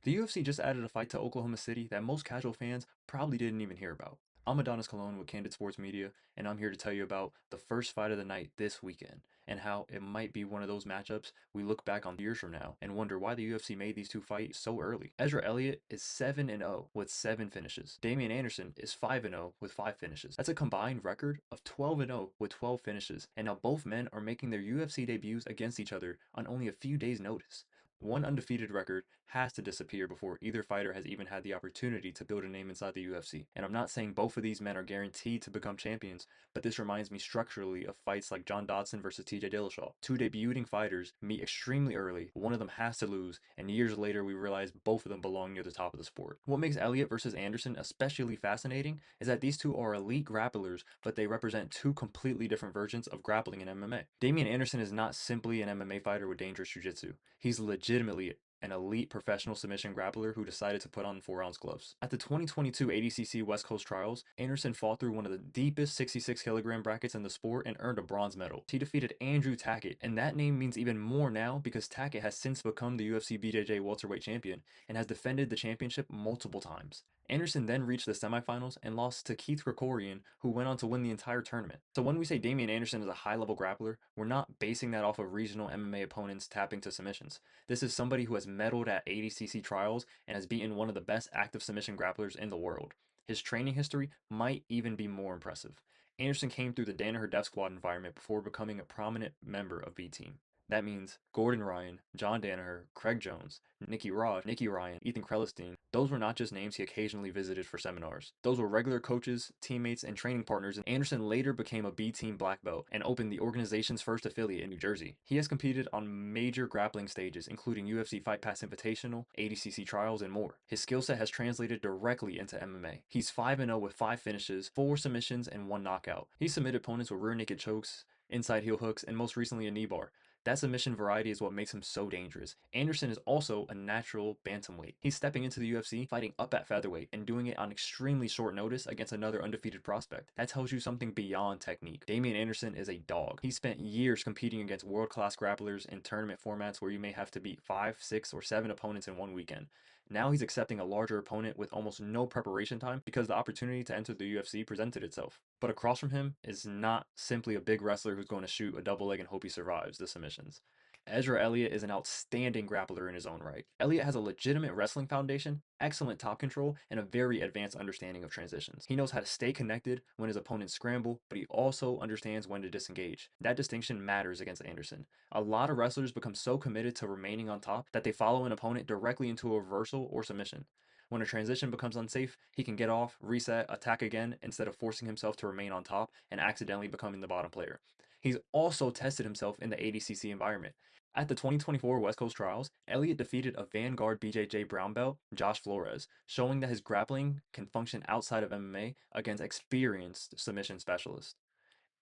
The UFC just added a fight to Oklahoma City that most casual fans probably didn't even hear about. I'm Adonis Cologne with Candid Sports Media, and I'm here to tell you about the first fight of the night this weekend, and how it might be one of those matchups we look back on years from now and wonder why the UFC made these two fights so early. Ezra Elliott is 7-0 with 7 finishes. Damien Anderson is 5-0 with 5 finishes. That's a combined record of 12-0 with 12 finishes, and now both men are making their UFC debuts against each other on only a few days' notice. One undefeated record has to disappear before either fighter has even had the opportunity to build a name inside the UFC. And I'm not saying both of these men are guaranteed to become champions, but this reminds me structurally of fights like John Dodson versus TJ Dillashaw. Two debuting fighters meet extremely early, one of them has to lose, and years later we realize both of them belong near the top of the sport. What makes Elliott versus Anderson especially fascinating is that these two are elite grapplers, but they represent two completely different versions of grappling in MMA. Damien Anderson is not simply an MMA fighter with dangerous jiu-jitsu. He's legitimately an elite professional submission grappler who decided to put on 4-ounce gloves. At the 2022 ADCC West Coast Trials, Anderson fought through one of the deepest 66 kilogram brackets in the sport and earned a bronze medal. He defeated Andrew Tackett, and that name means even more now because Tackett has since become the UFC BJJ welterweight champion and has defended the championship multiple times. Anderson then reached the semifinals and lost to Keith Krikorian, who went on to win the entire tournament. So when we say Damien Anderson is a high-level grappler, we're not basing that off of regional MMA opponents tapping to submissions. This is somebody who has medaled at ADCC Trials and has beaten one of the best active submission grapplers in the world. His training history might even be more impressive. Anderson came through the Danaher Death Squad environment before becoming a prominent member of B Team. That means Gordon Ryan, John Danaher, Craig Jones, Nicky Rod, Nicky Ryan, Ethan Krelestein, those were not just names he occasionally visited for seminars. Those were regular coaches, teammates, and training partners, and Anderson later became a B Team black belt and opened the organization's first affiliate in New Jersey. He has competed on major grappling stages, including UFC Fight Pass Invitational, ADCC Trials, and more. His skill set has translated directly into MMA. He's 5-0 with 5 finishes, 4 submissions, and 1 knockout. He submitted opponents with rear naked chokes, inside heel hooks, and most recently a knee bar. That submission variety is what makes him so dangerous. Anderson is also a natural bantamweight. He's stepping into the UFC, fighting up at featherweight, and doing it on extremely short notice against another undefeated prospect. That tells you something beyond technique. Damien Anderson is a dog. He spent years competing against world-class grapplers in tournament formats where you may have to beat 5, 6, or 7 opponents in one weekend. Now he's accepting a larger opponent with almost no preparation time because the opportunity to enter the UFC presented itself. But across from him is not simply a big wrestler who's going to shoot a double leg and hope he survives the submissions. Ezra Elliott is an outstanding grappler in his own right. Elliott has a legitimate wrestling foundation, excellent top control, and a very advanced understanding of transitions. He knows how to stay connected when his opponents scramble, but he also understands when to disengage. That distinction matters against Anderson. A lot of wrestlers become so committed to remaining on top that they follow an opponent directly into a reversal or submission. When a transition becomes unsafe, he can get off, reset, attack again instead of forcing himself to remain on top and accidentally becoming the bottom player. He's also tested himself in the ADCC environment. At the 2024 West Coast Trials, Elliott defeated a Vanguard BJJ brown belt, Josh Flores, showing that his grappling can function outside of MMA against experienced submission specialists.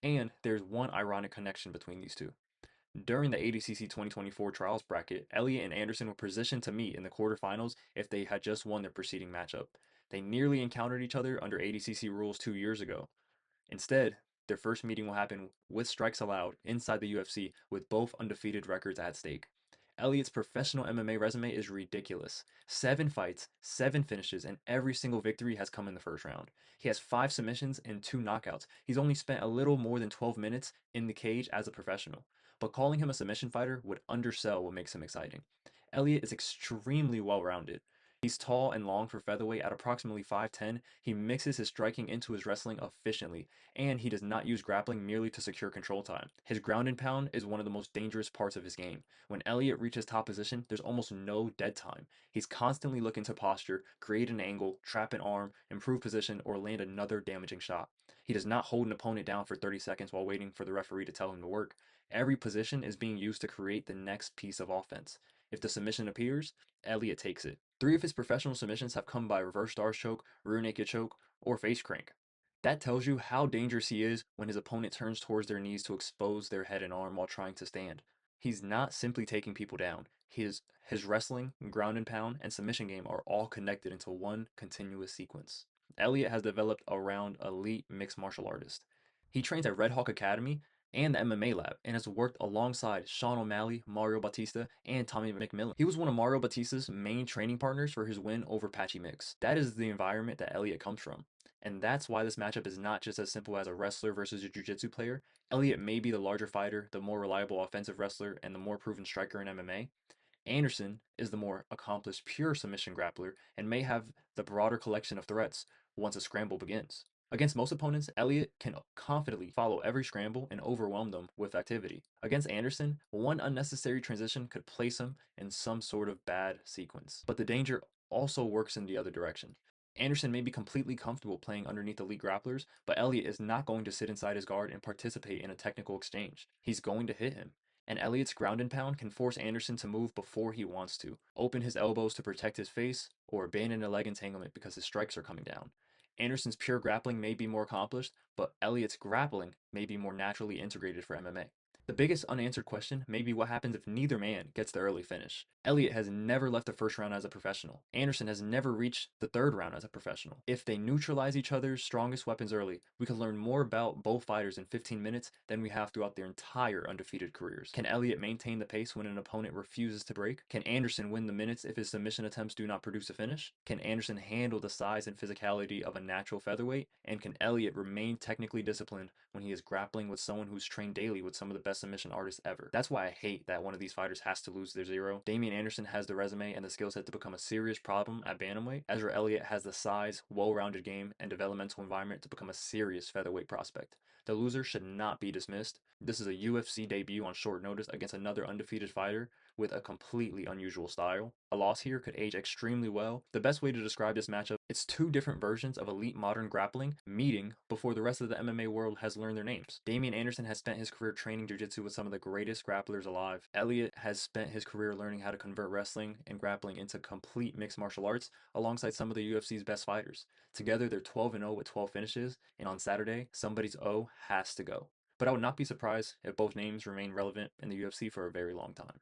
And there's one ironic connection between these two. During the ADCC 2024 Trials bracket, Elliott and Anderson were positioned to meet in the quarterfinals if they had just won their preceding matchup. They nearly encountered each other under ADCC rules 2 years ago. Instead, their first meeting will happen with strikes allowed inside the UFC with both undefeated records at stake. Elliott's professional MMA resume is ridiculous. 7 fights, 7 finishes, and every single victory has come in the first round. He has 5 submissions and 2 knockouts. He's only spent a little more than 12 minutes in the cage as a professional. But calling him a submission fighter would undersell what makes him exciting. Elliott is extremely well rounded. He's tall and long for featherweight at approximately 5'10". He mixes his striking into his wrestling efficiently, and he does not use grappling merely to secure control time. His ground and pound is one of the most dangerous parts of his game. When Elliott reaches top position, there's almost no dead time. He's constantly looking to posture, create an angle, trap an arm, improve position, or land another damaging shot. He does not hold an opponent down for 30 seconds while waiting for the referee to tell him to work. Every position is being used to create the next piece of offense. If the submission appears, Elliott takes it. 3 of his professional submissions have come by reverse stars choke, rear naked choke, or face crank. That tells you how dangerous he is when his opponent turns towards their knees to expose their head and arm while trying to stand. He's not simply taking people down. His wrestling, ground and pound, and submission game are all connected into one continuous sequence. Elliott has developed around elite mixed martial artist. He trains at Red Hawk Academy, and the MMA lab, and has worked alongside Sean O'Malley, Mario Bautista, and Tommy McMillan. He was one of Mario Bautista's main training partners for his win over Patchy Mix. That is the environment that Elliott comes from. And that's why this matchup is not just as simple as a wrestler versus a jiu-jitsu player. Elliott may be the larger fighter, the more reliable offensive wrestler, and the more proven striker in MMA. Anderson is the more accomplished pure submission grappler and may have the broader collection of threats once a scramble begins. Against most opponents, Elliott can confidently follow every scramble and overwhelm them with activity. Against Anderson, one unnecessary transition could place him in some sort of bad sequence. But the danger also works in the other direction. Anderson may be completely comfortable playing underneath elite grapplers, but Elliott is not going to sit inside his guard and participate in a technical exchange. He's going to hit him. And Elliott's ground and pound can force Anderson to move before he wants to, open his elbows to protect his face, or abandon a leg entanglement because his strikes are coming down. Anderson's pure grappling may be more accomplished, but Elliott's grappling may be more naturally integrated for MMA. The biggest unanswered question may be what happens if neither man gets the early finish. Elliott has never left the first round as a professional. Anderson has never reached the third round as a professional. If they neutralize each other's strongest weapons early, we could learn more about both fighters in 15 minutes than we have throughout their entire undefeated careers. Can Elliott maintain the pace when an opponent refuses to break? Can Anderson win the minutes if his submission attempts do not produce a finish? Can Anderson handle the size and physicality of a natural featherweight? And can Elliott remain technically disciplined when he is grappling with someone who's trained daily with some of the best submission artists ever? That's why I hate that one of these fighters has to lose their zero. Damien Anderson has the resume and the skill set to become a serious problem at bantamweight. Ezra Elliott has the size, well-rounded game, and developmental environment to become a serious featherweight prospect. The loser should not be dismissed. This is a UFC debut on short notice against another undefeated fighter with a completely unusual style. A loss here could age extremely well. The best way to describe this matchup, it's two different versions of elite modern grappling meeting before the rest of the MMA world has learned their names. Damien Anderson has spent his career training jiu-jitsu with some of the greatest grapplers alive. Elliott has spent his career learning how to convert wrestling and grappling into complete mixed martial arts alongside some of the UFC's best fighters. Together, they're 12-0 with 12 finishes, and on Saturday, somebody's O has to go. But I would not be surprised if both names remain relevant in the UFC for a very long time.